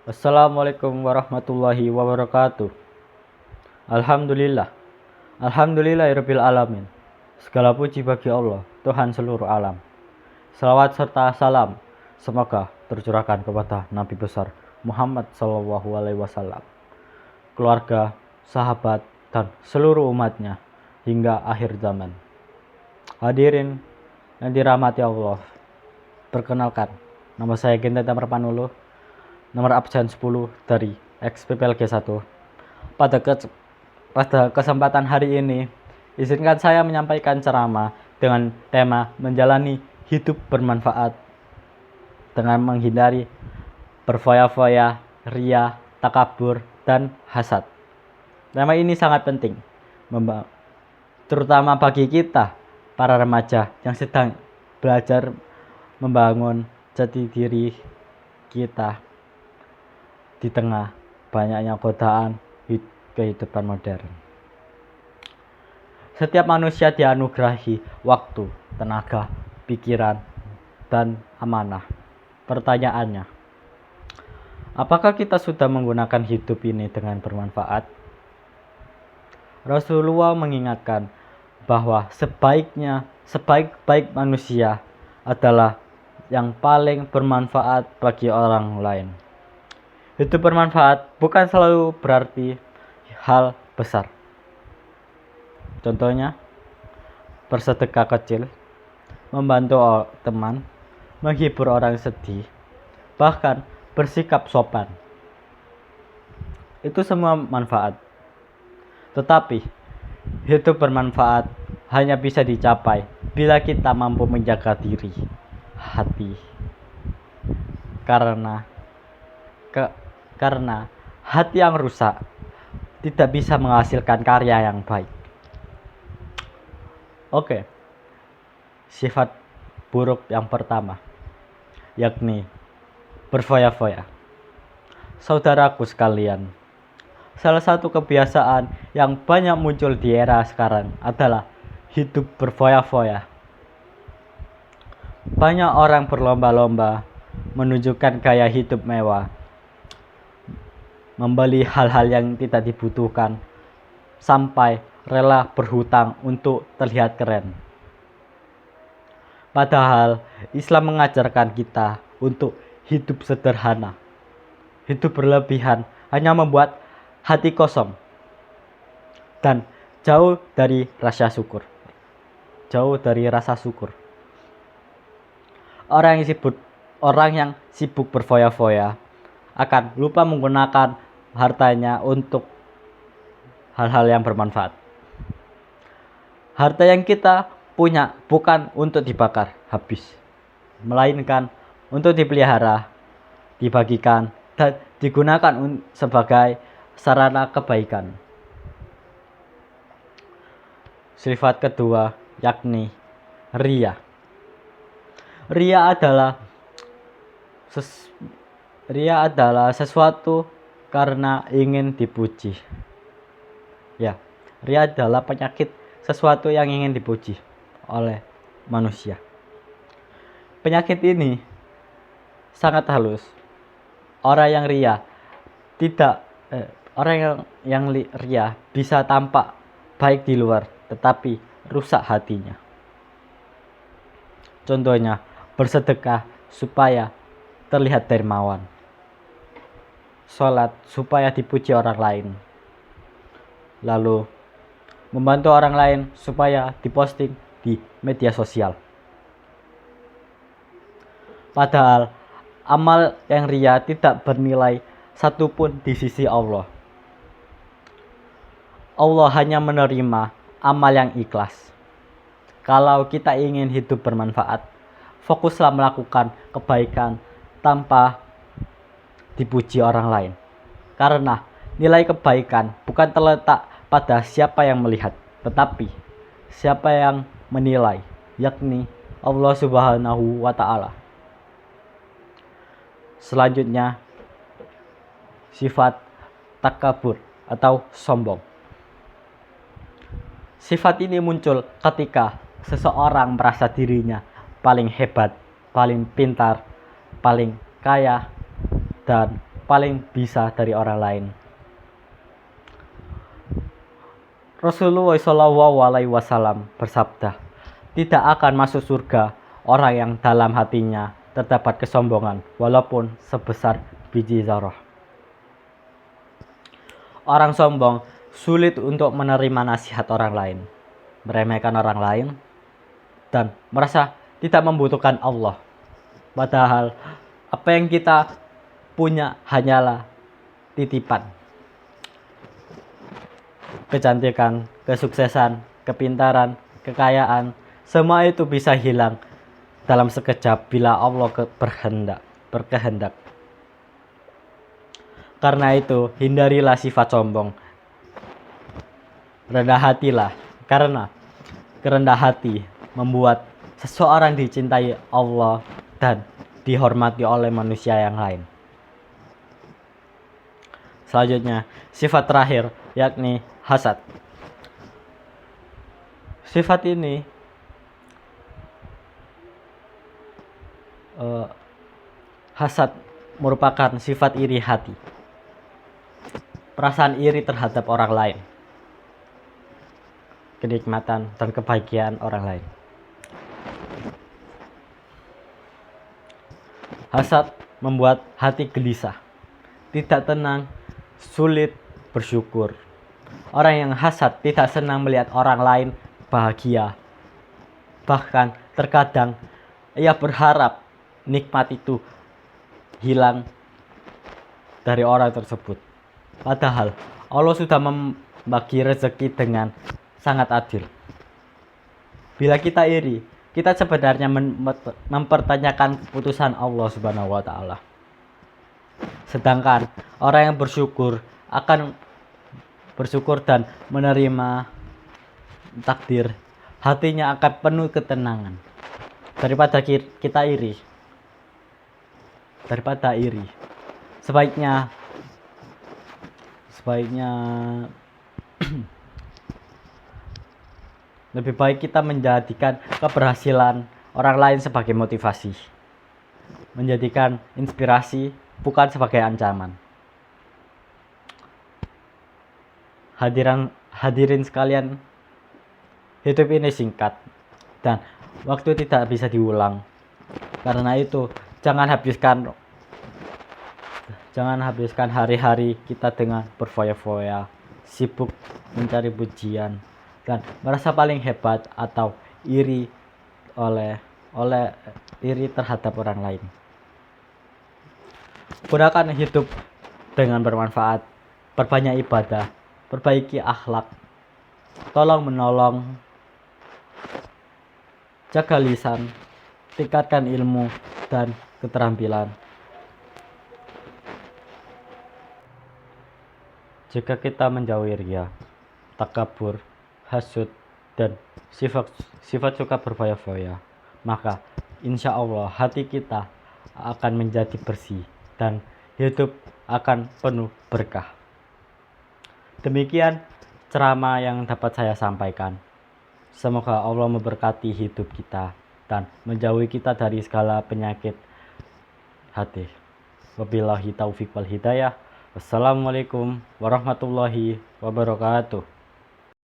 Assalamualaikum warahmatullahi wabarakatuh. Alhamdulillah. Alhamdulillahirabbil alamin. Segala puji bagi Allah, Tuhan seluruh alam. Salawat serta salam semoga tercurahkan kepada Nabi besar Muhammad sallallahu alaihi wasallam, keluarga, sahabat, dan seluruh umatnya hingga akhir zaman. Hadirin yang dirahmati Allah, perkenalkan, nama saya Genta Tamarpanulu, nomor absen 10 dari XPPLG 1. Pada kesempatan hari ini, izinkan saya menyampaikan ceramah dengan tema menjalani hidup bermanfaat dengan menghindari berfoya-foya, ria, takabur, dan hasad. Tema ini sangat penting, terutama bagi kita, para remaja yang sedang belajar membangun jati diri kita di tengah banyaknya godaan kehidupan modern. Setiap manusia dianugerahi waktu, tenaga, pikiran, dan amanah. Pertanyaannya, apakah kita sudah menggunakan hidup ini dengan bermanfaat? Rasulullah mengingatkan bahwa sebaik-baik manusia adalah yang paling bermanfaat bagi orang lain. Hidup bermanfaat bukan selalu berarti hal besar. Contohnya, bersedekah kecil, membantu teman, menghibur orang sedih, bahkan bersikap sopan. Itu semua manfaat. Tetapi, hidup bermanfaat hanya bisa dicapai bila kita mampu menjaga diri, hati. Karena hati yang rusak tidak bisa menghasilkan karya yang baik. Oke. Sifat buruk yang pertama, yakni berfoya-foya. Saudaraku sekalian, salah satu kebiasaan yang banyak muncul di era sekarang adalah hidup berfoya-foya. Banyak orang berlomba-lomba menunjukkan gaya hidup mewah, membeli hal-hal yang tidak dibutuhkan, sampai rela berhutang untuk terlihat keren. Padahal Islam mengajarkan kita untuk hidup sederhana. Hidup berlebihan hanya membuat hati kosong dan jauh dari rasa syukur. Orang yang sibuk berfoya-foya akan lupa menggunakan hartanya untuk hal-hal yang bermanfaat. Harta yang kita punya bukan untuk dibakar habis, melainkan untuk dipelihara, dibagikan, dan digunakan sebagai sarana kebaikan. Sifat kedua, yakni ria. Ria adalah sesuatu karena ingin dipuji. Ya, ria adalah penyakit sesuatu yang ingin dipuji oleh manusia. Penyakit ini sangat halus. Orang yang ria bisa tampak baik di luar, tetapi rusak hatinya. Contohnya, bersedekah supaya terlihat dermawan, sholat supaya dipuji orang lain, lalu membantu orang lain supaya diposting di media sosial. Padahal amal yang ria tidak bernilai satupun di sisi Allah. Allah hanya menerima amal yang ikhlas. Kalau kita ingin hidup bermanfaat, fokuslah melakukan kebaikan tanpa dipuji orang lain. Karena nilai kebaikan bukan terletak pada siapa yang melihat, tetapi siapa yang menilai, yakni Allah Subhanahu wa Ta'ala. Selanjutnya, sifat takabur atau sombong. Sifat ini muncul ketika seseorang merasa dirinya paling hebat, paling pintar, paling kaya, dan paling bisa dari orang lain. Rasulullah SAW bersabda, tidak akan masuk surga orang yang dalam hatinya terdapat kesombongan walaupun sebesar biji zarah. Orang sombong sulit untuk menerima nasihat orang lain, meremehkan orang lain, dan merasa tidak membutuhkan Allah. Padahal apa yang kita punya hanyalah titipan. Kecantikan, kesuksesan, kepintaran, kekayaan, semua itu bisa hilang dalam sekejap bila Allah berkehendak. Karena itu, hindarilah sifat sombong. Rendah hatilah, karena kerendah hati membuat seseorang dicintai Allah dan dihormati oleh manusia yang lain. Selanjutnya, sifat terakhir yakni hasad. Sifat ini hasad merupakan sifat iri hati. Perasaan iri terhadap orang lain, kenikmatan dan kebahagiaan orang lain. Hasad membuat hati gelisah, tidak tenang, sulit bersyukur. Orang yang hasad tidak senang melihat orang lain bahagia. Bahkan terkadang ia berharap nikmat itu hilang dari orang tersebut. Padahal Allah sudah membagi rezeki dengan sangat adil. Bila kita iri, kita sebenarnya mempertanyakan keputusan Allah Subhanahu wa taala. Sedangkan orang yang bersyukur akan bersyukur dan menerima takdir, hatinya akan penuh ketenangan. Daripada kita iri, sebaiknya lebih baik kita menjadikan keberhasilan orang lain sebagai motivasi, menjadikan inspirasi bukan sebagai ancaman. Hadirin sekalian, hidup ini singkat dan waktu tidak bisa diulang. Karena itu, jangan habiskan hari-hari kita dengan berfoya-foya, sibuk mencari pujian, dan merasa paling hebat atau iri iri terhadap orang lain. Gunakan hidup dengan bermanfaat, perbanyak ibadah, perbaiki akhlak, tolong menolong, jaga lisan, tingkatkan ilmu dan keterampilan. Jika kita menjauhi riya, takabur, hasud, dan sifat suka berfoya-foya, maka insya Allah hati kita akan menjadi bersih dan hidup akan penuh berkah. Demikian ceramah yang dapat saya sampaikan. Semoga Allah memberkati hidup kita dan menjauhi kita dari segala penyakit hati. Wabillahi taufiq wal hidayah. Wassalamualaikum warahmatullahi wabarakatuh.